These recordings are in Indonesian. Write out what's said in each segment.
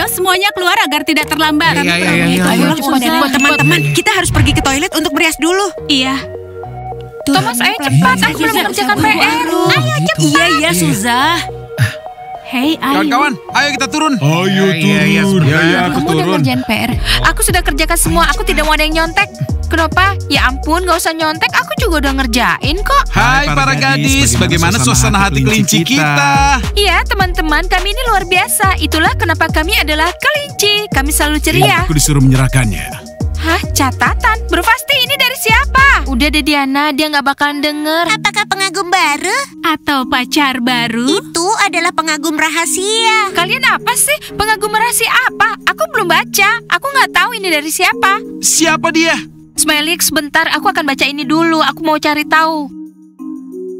Ayo semuanya keluar agar tidak terlambat. Ayo, teman-teman, kita harus pergi ke toilet untuk berias dulu. Iya. Thomas, ayo cepat. Aku belum mengerjakan PR. Ayo cepat. Iya, Suza. Hei, ayo. Kawan-kawan, ayo kita turun. Ayo turun. Kamu udah ngerjain PR. Aku sudah kerjakan semua. Aku tidak mau ada yang nyontek. Kenapa? Ya ampun, gak usah nyontek. Aku juga udah ngerjain kok. Hai para gadis, bagaimana suasana hati kelinci kita? Iya, teman-teman, kami ini luar biasa. Itulah kenapa kami adalah kelinci. Kami selalu ceria. Aku disuruh menyerahkannya. Hah, catatan? Bro Pasti ini dari siapa? Udah deh Diana, dia gak bakalan denger. Apakah pengagum baru? Atau pacar baru? Itu adalah pengagum rahasia. Kalian apa sih? Pengagum rahasia apa? Aku belum baca. Aku gak tahu ini dari siapa. Siapa dia? Smiley, sebentar, aku akan baca ini dulu. Aku mau cari tahu.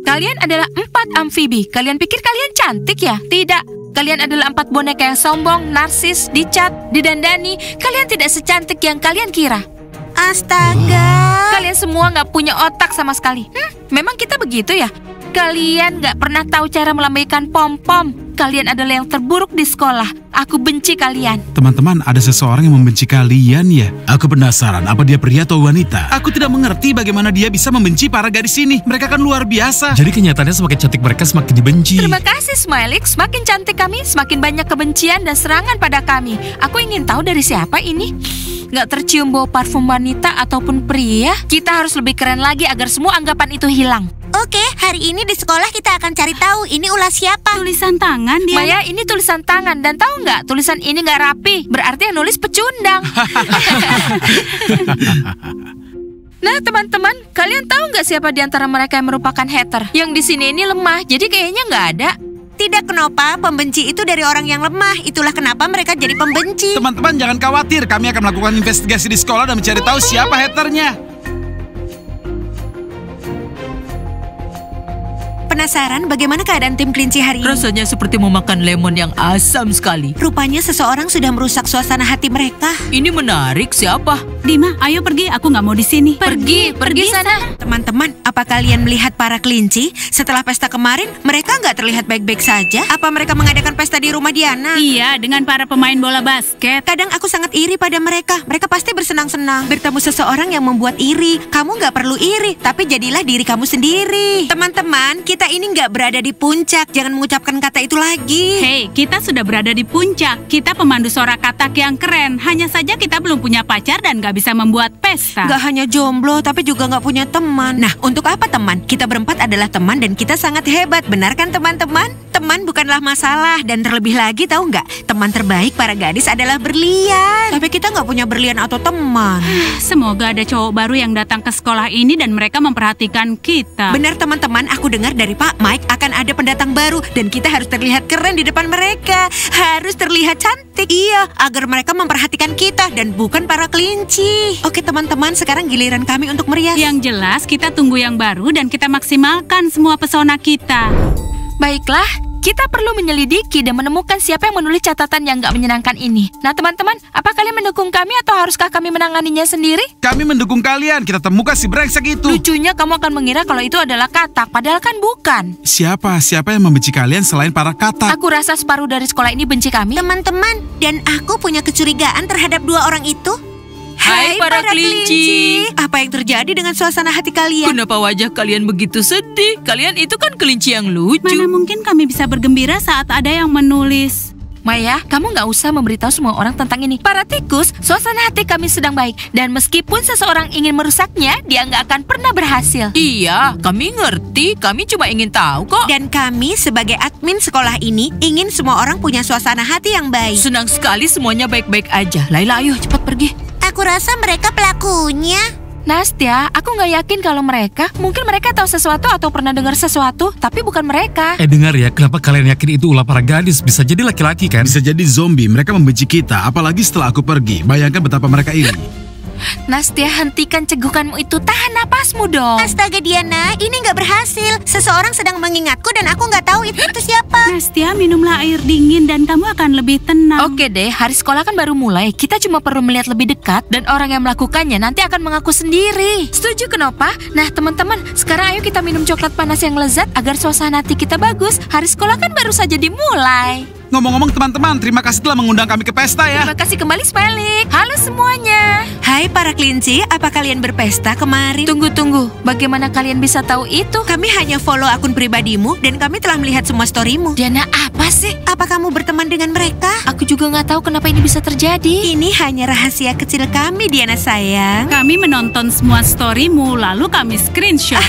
Kalian adalah 4 amfibi. Kalian pikir kalian cantik ya? Tidak. Kalian adalah 4 boneka yang sombong, narsis, dicat, didandani. Kalian tidak secantik yang kalian kira. Astaga. Kalian semua nggak punya otak sama sekali. Memang kita begitu ya? Kalian nggak pernah tahu cara melambaikan pom-pom. Kalian adalah yang terburuk di sekolah. Aku benci kalian. Teman-teman, ada seseorang yang membenci kalian ya? Aku penasaran, apa dia pria atau wanita? Aku tidak mengerti bagaimana dia bisa membenci para gadis ini. Mereka kan luar biasa. Jadi kenyataannya semakin cantik mereka semakin dibenci. Terima kasih Smiley. Semakin cantik kami, semakin banyak kebencian dan serangan pada kami. Aku ingin tahu dari siapa ini. Nggak tercium bau parfum wanita ataupun pria. Kita harus lebih keren lagi agar semua anggapan itu hilang. Oke, hari ini di sekolah kita akan cari tahu ini ulah siapa. Tulisan tangan dia. Maya, ini tulisan tangan. Dan tahu nggak, tulisan ini nggak rapi. Berarti yang nulis pecundang. Nah, teman-teman, kalian tahu nggak siapa di antara mereka yang merupakan hater? Yang di sini ini lemah, jadi kayaknya nggak ada. Tidak, kenapa? Pembenci itu dari orang yang lemah. Itulah kenapa mereka jadi pembenci. Teman-teman jangan khawatir, kami akan melakukan investigasi di sekolah dan mencari tahu siapa haternya. Penasaran bagaimana keadaan tim kelinci hari ini? Rasanya seperti memakan lemon yang asam sekali. Rupanya seseorang sudah merusak suasana hati mereka. Ini menarik, siapa? Dima, ayo pergi. Aku nggak mau di sini. Pergi sana. Teman-teman, apa kalian melihat para kelinci? Setelah pesta kemarin, mereka nggak terlihat baik-baik saja. Apa mereka mengadakan pesta di rumah Diana? Iya, dengan para pemain bola basket. Kadang aku sangat iri pada mereka. Mereka pasti bersenang-senang. Bertemu seseorang yang membuat iri. Kamu nggak perlu iri, tapi jadilah diri kamu sendiri. Teman-teman, kita ini nggak berada di puncak. Jangan mengucapkan kata itu lagi. Hei, kita sudah berada di puncak. Kita pemandu suara katak yang keren. Hanya saja kita belum punya pacar dan nggak bisa membuat pesta. Nggak hanya jomblo, tapi juga nggak punya teman. Nah, untuk apa teman? Kita berempat adalah teman dan kita sangat hebat. Benar kan teman-teman? Teman bukanlah masalah. Dan terlebih lagi tahu nggak? Teman terbaik para gadis adalah berlian. Tapi kita nggak punya berlian atau teman. Semoga ada cowok baru yang datang ke sekolah ini dan mereka memperhatikan kita. Benar teman-teman, aku dengar dari Pak Mike akan ada pendatang baru. Dan kita harus terlihat keren di depan mereka. Harus terlihat cantik. Iya, agar mereka memperhatikan kita dan bukan para kelinci. Oke teman-teman, sekarang giliran kami untuk merias. Yang jelas kita tunggu yang baru dan kita maksimalkan semua pesona kita. Baiklah, kita perlu menyelidiki dan menemukan siapa yang menulis catatan yang nggak menyenangkan ini. Nah teman-teman, apa kalian mendukung kami atau haruskah kami menanganinya sendiri? Kami mendukung kalian, kita temukan si brengsek itu. Lucunya kamu akan mengira kalau itu adalah katak, padahal kan bukan. Siapa yang membenci kalian selain para katak? Aku rasa separuh dari sekolah ini benci kami. Teman-teman, dan aku punya kecurigaan terhadap 2 orang itu. Hai para kelinci. Apa yang terjadi dengan suasana hati kalian? Kenapa wajah kalian begitu sedih? Kalian itu kan kelinci yang lucu. Mana mungkin kami bisa bergembira saat ada yang menulis. Maya, kamu nggak usah memberitahu semua orang tentang ini. Para tikus, suasana hati kami sedang baik. Dan meskipun seseorang ingin merusaknya, dia nggak akan pernah berhasil. Iya, kami ngerti. Kami cuma ingin tahu kok. Dan kami sebagai admin sekolah ini ingin semua orang punya suasana hati yang baik. Senang sekali semuanya baik-baik aja. Laila, ayo cepat pergi. Aku rasa mereka pelakunya. Nastya, aku nggak yakin kalau mungkin mereka tahu sesuatu atau pernah dengar sesuatu, tapi bukan mereka. Dengar ya, kenapa kalian yakin itu ulah para gadis? Bisa jadi laki-laki kan? Bisa jadi zombie, mereka membenci kita. Apalagi setelah aku pergi. Bayangkan betapa mereka iri. Nastya, hentikan cegukanmu itu. Tahan napasmu dong. Astaga Diana, ini nggak berhasil. Seseorang sedang mengingatku dan aku nggak tahu itu siapa. Nastya, minumlah air dingin dan kamu akan lebih tenang. Oke deh, hari sekolah kan baru mulai. Kita cuma perlu melihat lebih dekat dan orang yang melakukannya nanti akan mengaku sendiri. Setuju kenapa? Nah teman-teman, sekarang ayo kita minum coklat panas yang lezat agar suasana hati kita bagus. Hari sekolah kan baru saja dimulai. Ngomong-ngomong teman-teman, terima kasih telah mengundang kami ke pesta ya. Terima kasih kembali, Smiley. Halo semuanya. Hai para kelinci, apa kalian berpesta kemarin? Tunggu. Bagaimana kalian bisa tahu itu? Kami hanya follow akun pribadimu dan kami telah melihat semua storymu. Diana, apa sih? Apa kamu berteman dengan mereka? Aku juga nggak tahu kenapa ini bisa terjadi. Ini hanya rahasia kecil kami, Diana sayang. Kami menonton semua storymu, lalu kami screenshot.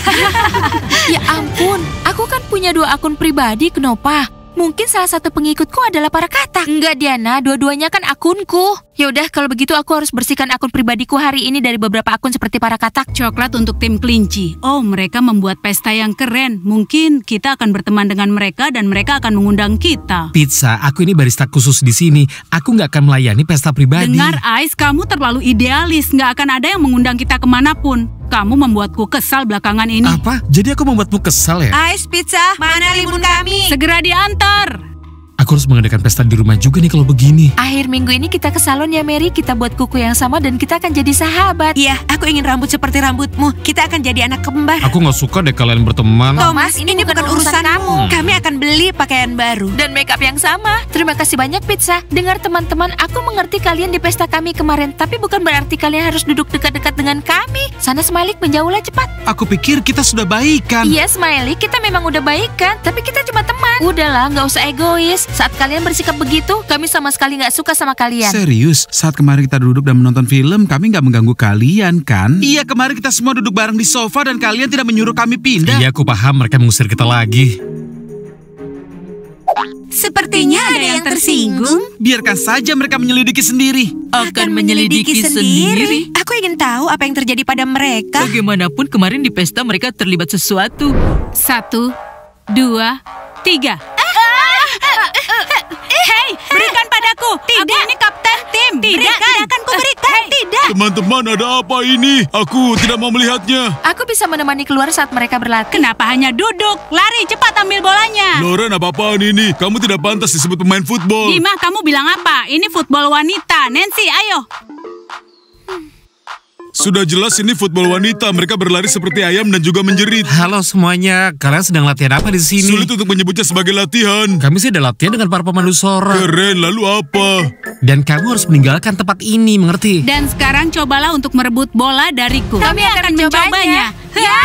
Ya ampun, aku kan punya 2 akun pribadi, kenapa? Mungkin salah satu pengikutku adalah para katak. Enggak, Diana, dua-duanya kan akunku. Yaudah, kalau begitu aku harus bersihkan akun pribadiku hari ini dari beberapa akun seperti para katak. Coklat untuk tim kelinci. Oh, mereka membuat pesta yang keren. Mungkin kita akan berteman dengan mereka dan mereka akan mengundang kita. Pizza, aku ini barista khusus di sini. Aku nggak akan melayani pesta pribadi. Dengar, Ice, kamu terlalu idealis. Nggak akan ada yang mengundang kita kemanapun. Kamu membuatku kesal belakangan ini. Apa? Jadi aku membuatmu kesal ya? Ice Pizza, mana limun kami? Segera diantar. Aku harus mengadakan pesta di rumah juga nih kalau begini. Akhir minggu ini kita ke salon ya, Mary. Kita buat kuku yang sama dan kita akan jadi sahabat. Iya, aku ingin rambut seperti rambutmu. Kita akan jadi anak kembar. Aku nggak suka deh kalian berteman. Thomas, ini bukan urusan kamu. Kami akan beli pakaian baru. Dan makeup yang sama. Terima kasih banyak, Pizza. Dengar teman-teman, aku mengerti kalian di pesta kami kemarin. Tapi bukan berarti kalian harus duduk dekat-dekat dengan kami. Sana, Smiley, menjauhlah cepat. Aku pikir kita sudah baikan. Iya, Smiley, kita memang udah baikan. Tapi kita cuma teman. Udahlah, nggak usah egois. Saat kalian bersikap begitu, kami sama sekali nggak suka sama kalian. Serius, saat kemarin kita duduk dan menonton film, kami nggak mengganggu kalian kan? Iya, kemarin kita semua duduk bareng di sofa dan kalian tidak menyuruh kami pindah. Iya, aku paham mereka mengusir kita lagi. Sepertinya ada yang tersinggung. Biarkan saja mereka menyelidiki sendiri. Akan menyelidiki sendiri. Aku ingin tahu apa yang terjadi pada mereka. Bagaimanapun kemarin di pesta mereka terlibat sesuatu. 1, 2, 3. Hei, berikan padaku. Tidak. Aku ini kapten tim. Tidak akan kuberikan. Tidak. Teman-teman, ada apa ini? Aku tidak mau melihatnya. Aku bisa menemani keluar saat mereka berlatih. Kenapa hanya duduk? Lari, cepat ambil bolanya. Loren, apa-apaan ini? Kamu tidak pantas disebut pemain football. Dima, kamu bilang apa? Ini football wanita. Nancy, ayo. Sudah jelas ini football wanita. Mereka berlari seperti ayam dan juga menjerit. Halo semuanya, kalian sedang latihan apa di sini? Sulit untuk menyebutnya sebagai latihan. Kami sih ada latihan dengan para pemandu sorak. Keren, lalu apa? Dan kamu harus meninggalkan tempat ini, mengerti? Dan sekarang cobalah untuk merebut bola dariku. Kami akan mencobanya. Ya.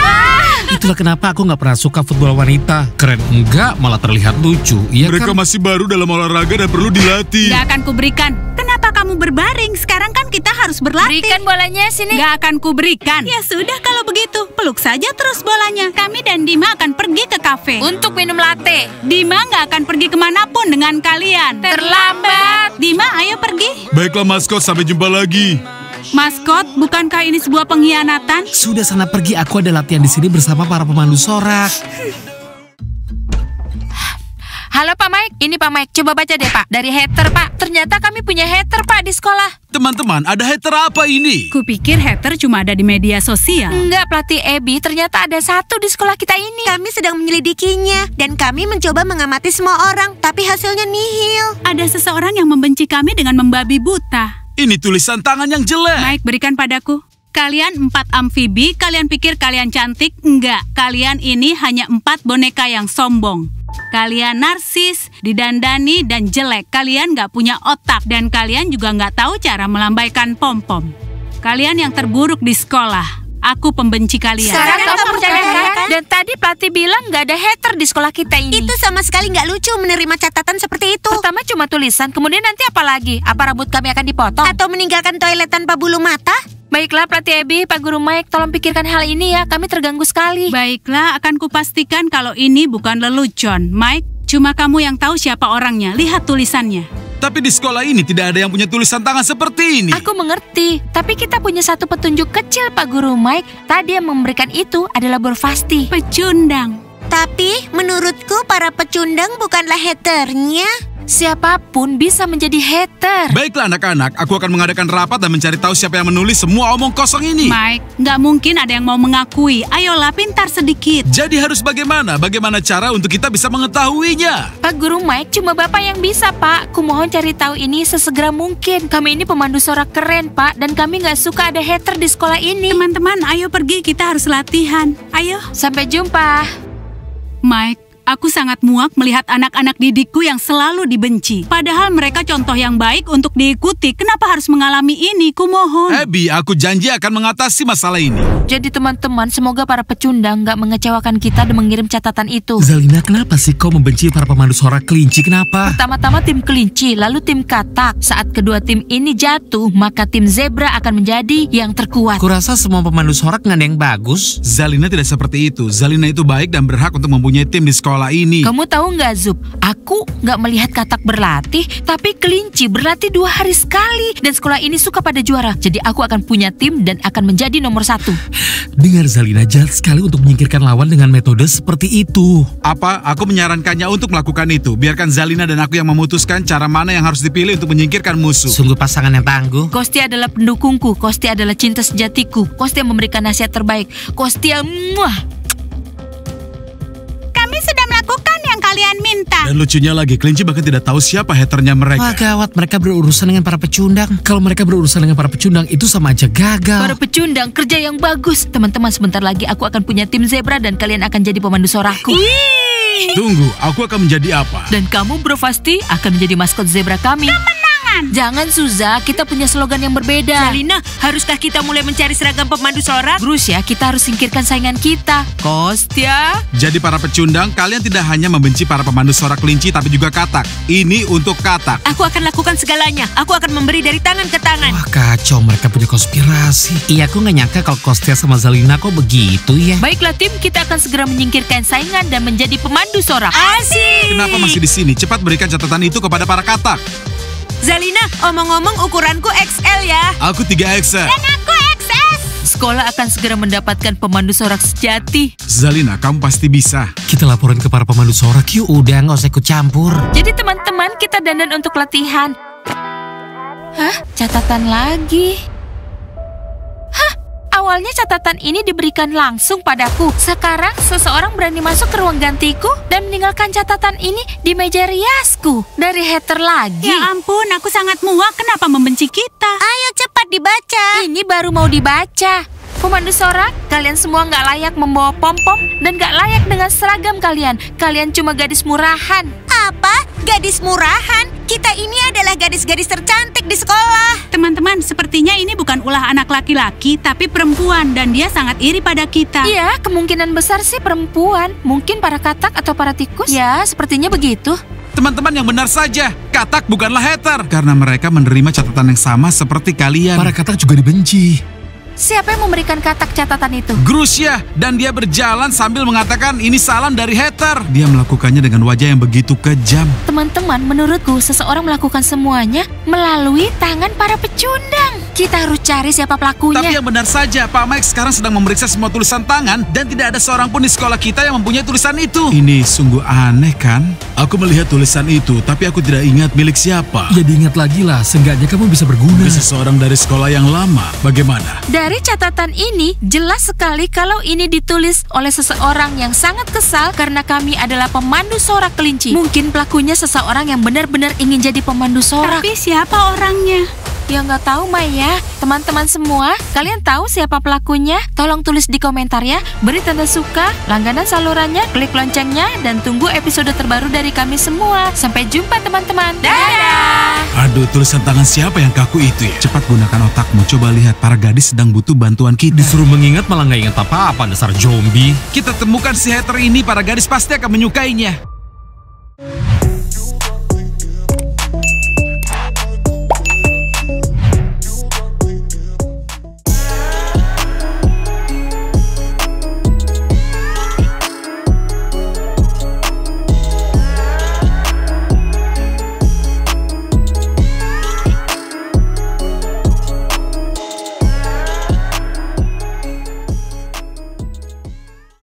Itulah kenapa aku nggak pernah suka football wanita. Keren enggak, malah terlihat lucu. Iya Mereka kan? masih baru dalam olahraga dan perlu dilatih. Gak akan kuberikan. Kenapa kamu berbaring? Sekarang kan kita harus berlatih. Berikan bolanya sini. Gak akan kuberikan. Ya sudah kalau begitu, peluk saja terus bolanya. Kami dan Dima akan pergi ke kafe. Untuk minum latte. Dima gak akan pergi kemanapun dengan kalian. Terlambat. Dima, ayo pergi. Baiklah maskot, sampai jumpa lagi. Maskot, bukankah ini sebuah pengkhianatan? Sudah sana pergi, aku ada latihan di sini bersama para pemandu sorak. Halo Pak Mike, ini Pak Mike. Coba baca deh Pak, dari hater Pak. Ternyata kami punya hater Pak di sekolah. Teman-teman, ada hater apa ini? Kupikir hater cuma ada di media sosial. Enggak, pelatih Abby, ternyata ada satu di sekolah kita ini. Kami sedang menyelidikinya dan kami mencoba mengamati semua orang, tapi hasilnya nihil. Ada seseorang yang membenci kami dengan membabi buta. Ini tulisan tangan yang jelek. Mike, berikan padaku. Kalian 4 amfibi, kalian pikir kalian cantik? Enggak, kalian ini hanya 4 boneka yang sombong. Kalian narsis, didandani, dan jelek. Kalian gak punya otak, dan kalian juga gak tahu cara melambaikan pom-pom. Kalian yang terburuk di sekolah. Aku pembenci kalian. Sekarang kamu percaya kan? Dan tadi pelatih bilang gak ada hater di sekolah kita ini. Itu sama sekali nggak lucu menerima catatan seperti itu. Pertama cuma tulisan, kemudian nanti apa lagi? Apa rambut kami akan dipotong? Atau meninggalkan toilet tanpa bulu mata? Baiklah pelatih Abby, Pak Guru Mike, tolong pikirkan hal ini ya. Kami terganggu sekali. Baiklah, akan kupastikan kalau ini bukan lelucon. Mike, cuma kamu yang tahu siapa orangnya. Lihat tulisannya. Tapi di sekolah ini tidak ada yang punya tulisan tangan seperti ini. Aku mengerti, tapi kita punya satu petunjuk kecil Pak Guru Mike. Tadi yang memberikan itu adalah Borfasti. Pecundang. Tapi menurutku para pecundang bukanlah haternya. Siapapun bisa menjadi hater. Baiklah anak-anak, aku akan mengadakan rapat dan mencari tahu siapa yang menulis semua omong kosong ini. Mike, nggak mungkin ada yang mau mengakui. Ayolah, pintar sedikit. Jadi harus bagaimana? Bagaimana cara untuk kita bisa mengetahuinya? Pak Guru Mike, cuma Bapak yang bisa, Pak. Kumohon cari tahu ini sesegera mungkin. Kami ini pemandu sorak keren, Pak. Dan kami nggak suka ada hater di sekolah ini. Teman-teman, ayo pergi. Kita harus latihan. Ayo. Sampai jumpa. Mike, Aku sangat muak melihat anak-anak didikku yang selalu dibenci. Padahal mereka contoh yang baik untuk diikuti. Kenapa harus mengalami ini? Kumohon. Abby, aku janji akan mengatasi masalah ini. Jadi teman-teman, semoga para pecundang nggak mengecewakan kita dan mengirim catatan itu. Zalina, kenapa sih kau membenci para pemandu suara kelinci? Kenapa? Pertama-tama tim kelinci, lalu tim katak. Saat kedua tim ini jatuh, maka tim zebra akan menjadi yang terkuat. Kurasa semua pemandu sorak nggak ada yang bagus. Zalina tidak seperti itu. Zalina itu baik dan berhak untuk mempunyai tim di sekolah ini. Kamu tahu nggak, Zub? Aku nggak melihat katak berlatih, tapi kelinci berlatih 2 hari sekali. Dan sekolah ini suka pada juara. Jadi aku akan punya tim dan akan menjadi nomor 1. Dengar Zalina, jahat sekali untuk menyingkirkan lawan dengan metode seperti itu. Apa? Aku menyarankannya untuk melakukan itu. Biarkan Zalina dan aku yang memutuskan cara mana yang harus dipilih untuk menyingkirkan musuh. Sungguh pasangan yang tangguh. Kosti adalah pendukungku, Kosti adalah cinta sejatiku, Kosti yang memberikan nasihat terbaik, Kosti yang Kami sudah melakukan yang kalian minta. Dan lucunya lagi, kelinci bahkan tidak tahu siapa haternya mereka. Wah gawat, mereka berurusan dengan para pecundang. Kalau mereka berurusan dengan para pecundang, itu sama aja gagal. Para pecundang, kerja yang bagus. Teman-teman, sebentar lagi aku akan punya tim zebra dan kalian akan jadi pemandu soraku. Tunggu, aku akan menjadi apa? Dan kamu, Bro Fasti, akan menjadi maskot zebra kami. Jangan, Suza, kita punya slogan yang berbeda. Zalina, haruskah kita mulai mencari seragam pemandu sorak? Bruce ya, kita harus singkirkan saingan kita. Kostia. Jadi para pecundang, kalian tidak hanya membenci para pemandu sorak kelinci, tapi juga katak. Ini untuk katak. Aku akan lakukan segalanya. Aku akan memberi dari tangan ke tangan. Wah kacau, mereka punya konspirasi. Iya, aku nggak nyangka kalau Kostia sama Zalina kok begitu ya. Baiklah tim, kita akan segera menyingkirkan saingan dan menjadi pemandu sorak. Asik! Kenapa masih di sini? Cepat berikan catatan itu kepada para katak. Zalina, omong-omong ukuranku XL ya. Aku 3XL. Aku XS. Sekolah akan segera mendapatkan pemandu sorak sejati. Zalina, kamu pasti bisa. Kita laporin ke para pemandu sorak yuk. Udah, nggak usah ikut campur. Jadi teman-teman, kita dandan untuk latihan. Hah? Catatan lagi? Hah? Awalnya catatan ini diberikan langsung padaku. Sekarang seseorang berani masuk ke ruang gantiku dan meninggalkan catatan ini di meja riasku. Dari hater lagi. Ya ampun, aku sangat muak. Kenapa membenci kita? Ayo cepat dibaca. Ini baru mau dibaca. Pemandu sorak, kalian semua nggak layak membawa pom-pom dan nggak layak dengan seragam kalian. Kalian cuma gadis murahan. Apa? Gadis murahan? Kita ini adalah gadis-gadis tercantik di sekolah. Teman-teman, sepertinya ini bukan ulah anak laki-laki, tapi perempuan. Dan dia sangat iri pada kita. Iya, kemungkinan besar sih perempuan. Mungkin para katak atau para tikus. Ya, sepertinya begitu. Teman-teman yang benar saja, katak bukanlah hater. Karena mereka menerima catatan yang sama seperti kalian. Para katak juga dibenci. Siapa yang memberikan katak catatan itu? Grusya, dan dia berjalan sambil mengatakan ini salam dari hater. Dia melakukannya dengan wajah yang begitu kejam. Teman-teman, menurutku seseorang melakukan semuanya melalui tangan para pecundang. Kita harus cari siapa pelakunya. Tapi yang benar saja, Pak Mike sekarang sedang memeriksa semua tulisan tangan dan tidak ada seorang pun di sekolah kita yang mempunyai tulisan itu. Ini sungguh aneh kan? Aku melihat tulisan itu, tapi aku tidak ingat milik siapa. Ya diingat lagi lah, seenggaknya kamu bisa berguna. Ini seseorang dari sekolah yang lama. Bagaimana? Dari catatan ini, jelas sekali kalau ini ditulis oleh seseorang yang sangat kesal karena kami adalah pemandu sorak kelinci. Mungkin pelakunya seseorang yang benar-benar ingin jadi pemandu sorak. Tapi siapa orangnya? Ya nggak tahu Maya. Teman-teman semua, kalian tahu siapa pelakunya? Tolong tulis di komentar ya. Beri tanda suka, langganan salurannya, klik loncengnya, dan tunggu episode terbaru dari kami semua. Sampai jumpa teman-teman. Dadah! Aduh, tulisan tangan siapa yang kaku itu ya? Cepat gunakan otakmu, coba lihat para gadis sedang butuh bantuan kita. Disuruh mengingat malah nggak ingat apa-apa, dasar zombie. Kita temukan si hater ini, para gadis pasti akan menyukainya.